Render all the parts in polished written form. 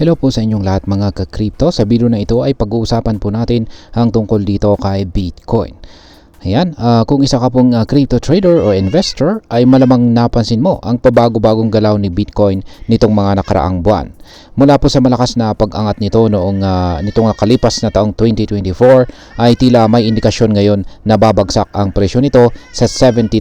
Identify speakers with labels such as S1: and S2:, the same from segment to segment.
S1: Hello po sa inyong lahat mga ka-crypto. Sa video na ito ay pag-uusapan po natin ang tungkol dito kay Bitcoin. Ayan, kung isa ka pong crypto trader o investor ay malamang napansin mo ang pabago-bagong galaw ni Bitcoin nitong mga nakaraang buwan. Mula po sa malakas na pag-angat nito nitong nakalipas na taong 2024 ay tila may indikasyon ngayon na babagsak ang presyo nito sa $70,000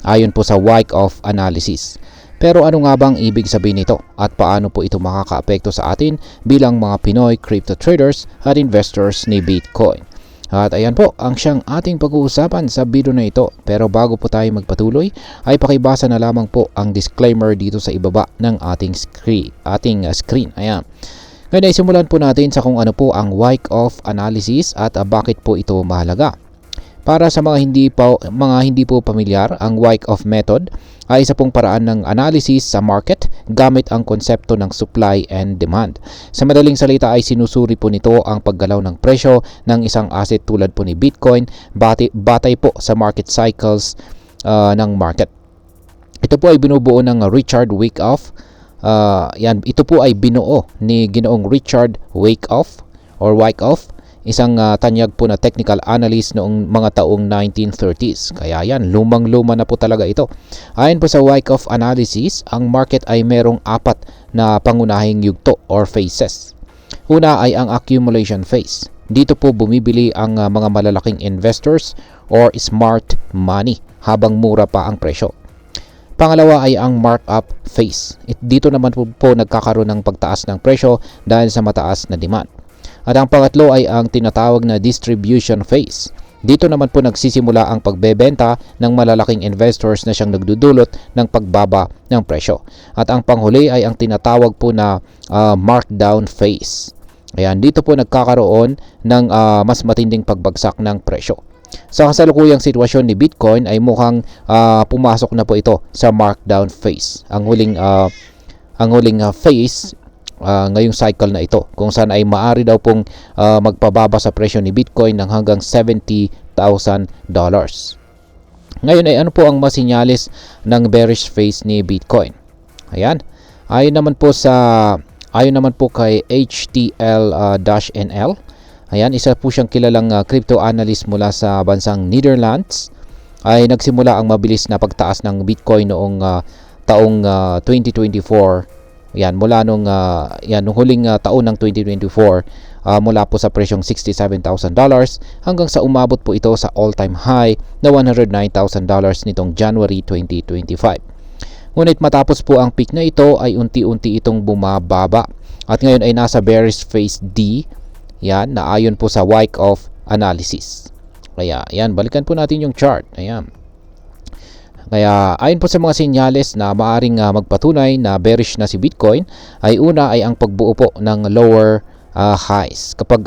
S1: ayon po sa Wyckoff analysis. Pero ano nga bang ibig sabihin nito at paano po ito makakaapekto sa atin bilang mga Pinoy crypto traders at investors ni Bitcoin? At ayan po ang siyang ating pag-uusapan sa video na ito. Pero bago po tayo magpatuloy ay pakibasa na lamang po ang disclaimer dito sa ibaba ng ating screen. Ayan. Ngayon ay simulan po natin sa kung ano po ang Wyckoff analysis at bakit po ito mahalaga. Para sa mga hindi po pamilyar, ang Wyckoff method ay isa pong paraan ng analysis sa market gamit ang konsepto ng supply and demand. Sa madaling salita ay sinusuri po nito ang paggalaw ng presyo ng isang asset tulad po ni Bitcoin batay po sa market cycles ng market. Ito po ay binubuo ng Richard Wyckoff. Ito po ay binuo ni Ginoong Richard Wyckoff or Wyckoff, isang tanyag po na technical analyst noong mga taong 1930s. Kaya yan, lumang-luma na po talaga ito. Ayon po sa Wyckoff analysis, ang market ay merong apat na pangunahing yugto or phases. Una ay ang accumulation phase. Dito po bumibili ang mga malalaking investors or smart money habang mura pa ang presyo. Pangalawa ay ang markup phase. Dito naman po nagkakaroon ng pagtaas ng presyo dahil sa mataas na demand. At ang pangatlo ay ang tinatawag na distribution phase. Dito naman po nagsisimula ang pagbebenta ng malalaking investors na siyang nagdudulot ng pagbaba ng presyo. At ang panghuli ay ang tinatawag po na markdown phase. Ayan, dito po nagkakaroon ng mas matinding pagbagsak ng presyo. Sa kasalukuyang sitwasyon ni Bitcoin ay mukhang pumasok na po ito sa markdown phase. Ang huling phase ngayong cycle na ito, kung saan ay maaari daw pong magpababa sa presyo ni Bitcoin ng hanggang $70,000. Ngayon ay ano po ang masinyalis ng bearish phase ni Bitcoin? Ayan, ayon naman po kay HTL-NL. Ayan, isa po siyang kilalang crypto analyst mula sa bansang Netherlands. Ay nagsimula ang mabilis na pagtaas ng Bitcoin noong taong 2024. Yan, mula nung huling taon ng 2024, mula po sa presyong $67,000 hanggang sa umabot po ito sa all-time high na $109,000 nitong January 2025. Ngunit matapos po ang peak na ito ay unti-unti itong bumababa at ngayon ay nasa bearish phase D, yan, na ayon po sa Wyckoff analysis. Kaya yan, balikan po natin yung chart. Ayan. Kaya ayon po sa mga senyales na maaring magpatunay na bearish na si Bitcoin ay una ay ang pagbuo po ng lower highs. Kapag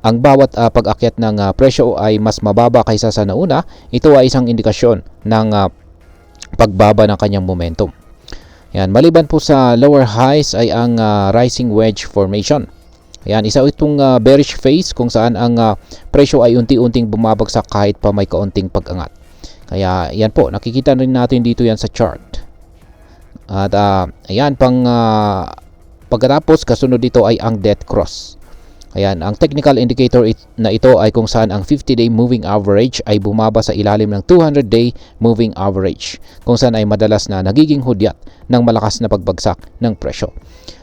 S1: ang bawat pag-akyat ng presyo ay mas mababa kaysa sa nauna, ito ay isang indikasyon ng pagbaba ng kanyang momentum. Yan, maliban po sa lower highs ay ang rising wedge formation. Ayan, isa itong bearish phase kung saan ang presyo ay unti-unting bumabagsak kahit pa may kaunting pag-angat. Kaya yan po, nakikita rin natin dito yan sa chart. At ayan, pagkatapos kasunod dito ay ang death cross. Ayan, ang technical indicator na ito ay kung saan ang 50-day moving average ay bumaba sa ilalim ng 200-day moving average, kung saan ay madalas na nagiging hudyat ng malakas na pagbagsak ng presyo.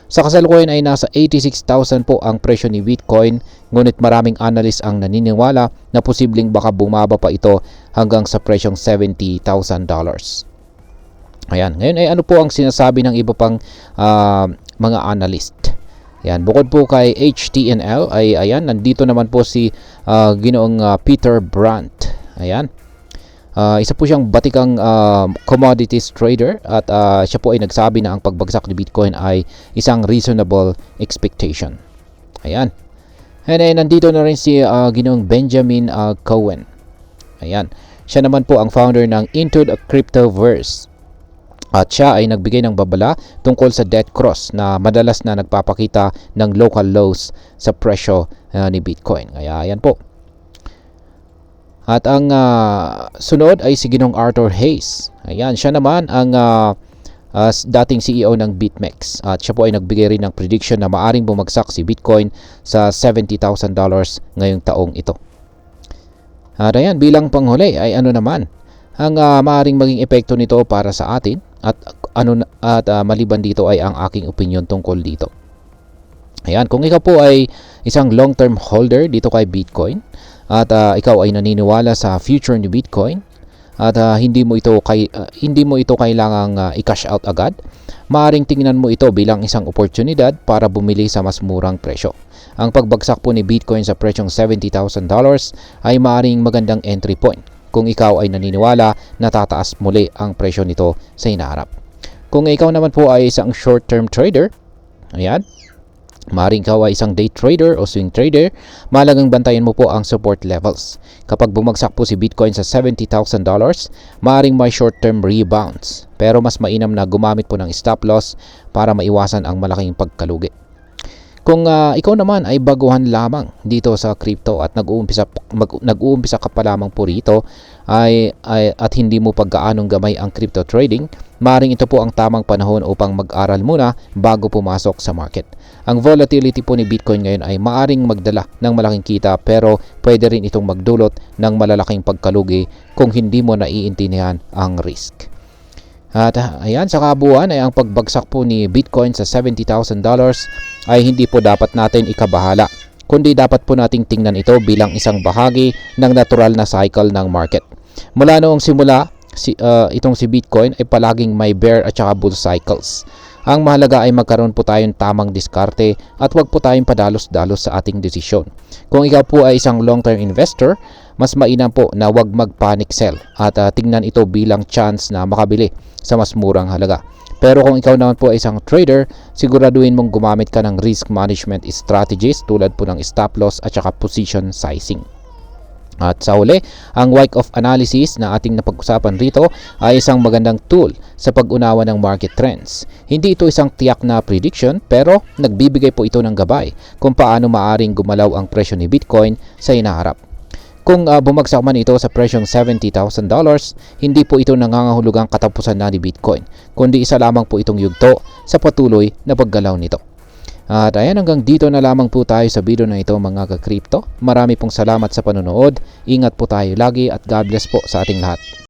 S1: Sa kasalukuyan ay nasa 86,000 po ang presyo ni Bitcoin, ngunit maraming analyst ang naniniwala na posibleng baka bumaba pa ito hanggang sa presyong $70,000. Ayan, ngayon ay ano po ang sinasabi ng iba pang mga analyst? Ayan, bukod po kay HTNL ay ayan, nandito naman po si Ginoong Peter Brandt. Ayan. Isa po siyang batikang commodities trader at siya po ay nagsabi na ang pagbagsak ni Bitcoin ay isang reasonable expectation. Ayan. And then, nandito na rin si Ginoong Benjamin Cohen. Ayan. Siya naman po ang founder ng Into the Cryptoverse. At siya ay nagbigay ng babala tungkol sa death cross na madalas na nagpapakita ng local lows sa presyo ni Bitcoin. Kaya ayan po. At ang sunod ay si Ginong Arthur Hayes. Ayan, siya naman ang as dating CEO ng BitMEX, at siya po ay nagbigay rin ng prediction na maaring bumagsak si Bitcoin sa $70,000 ngayong taong ito. At ayan, bilang panghuli ay ano naman ang maaring maging epekto nito para sa atin, at maliban dito ay ang aking opinion tungkol dito. Ayan, kung ikaw po ay isang long-term holder dito kay Bitcoin at ikaw ay naniniwala sa future ni Bitcoin at hindi mo ito kailangang i-cash out agad, maaring tingnan mo ito bilang isang oportunidad para bumili sa mas murang presyo. Ang pagbagsak po ni Bitcoin sa presyong $70,000 ay maaring magandang entry point kung ikaw ay naniniwala na tataas muli ang presyo nito sa hinaharap. Kung ikaw naman po ay isang short-term trader, ayan, maaring ikaw ay isang day trader o swing trader, mahalagang bantayan mo po ang support levels. Kapag bumagsak po si Bitcoin sa $70,000, maaring may short-term rebounds, pero mas mainam na gumamit po ng stop loss para maiwasan ang malaking pagkalugi. Kung ikaw naman ay baguhan lamang dito sa crypto at nag-uumpisa ka pa lamang po rito at hindi mo pa gaanong gamay ang crypto trading, maaaring ito po ang tamang panahon upang mag-aral muna bago pumasok sa market. Ang volatility po ni Bitcoin ngayon ay maaaring magdala ng malaking kita, pero pwede rin itong magdulot ng malalaking pagkalugi kung hindi mo naiintindihan ang risk. At ayan, sa kabuuan ay ang pagbagsak po ni Bitcoin sa $70,000 ay hindi po dapat natin ikabahala, kundi dapat po nating tingnan ito bilang isang bahagi ng natural na cycle ng market. Mula noong simula, itong si Bitcoin ay palaging may bear at saka bull cycles. Ang mahalaga ay magkaroon po tayong tamang diskarte at huwag po tayong padalos-dalos sa ating desisyon. Kung ikaw po ay isang long-term investor, mas mainam po na huwag mag-panic sell at tingnan ito bilang chance na makabili sa mas murang halaga. Pero kung ikaw naman po ay isang trader, siguraduhin mong gumamit ka ng risk management strategies tulad po ng stop loss at saka position sizing. At sa huli, ang Wyckoff analysis na ating napag-usapan rito ay isang magandang tool sa pag-unawa ng market trends. Hindi ito isang tiyak na prediction, pero nagbibigay po ito ng gabay kung paano maaring gumalaw ang presyo ni Bitcoin sa hinaharap. Kung bumagsak man ito sa presyong $70,000, hindi po ito nangangahulugang katapusan na ni Bitcoin, kundi isa lamang po itong yugto sa patuloy na paggalaw nito. At ayan, hanggang dito na lamang po tayo sa video na ito mga ka-crypto. Marami pong salamat sa panonood. Ingat po tayo lagi at God bless po sa ating lahat.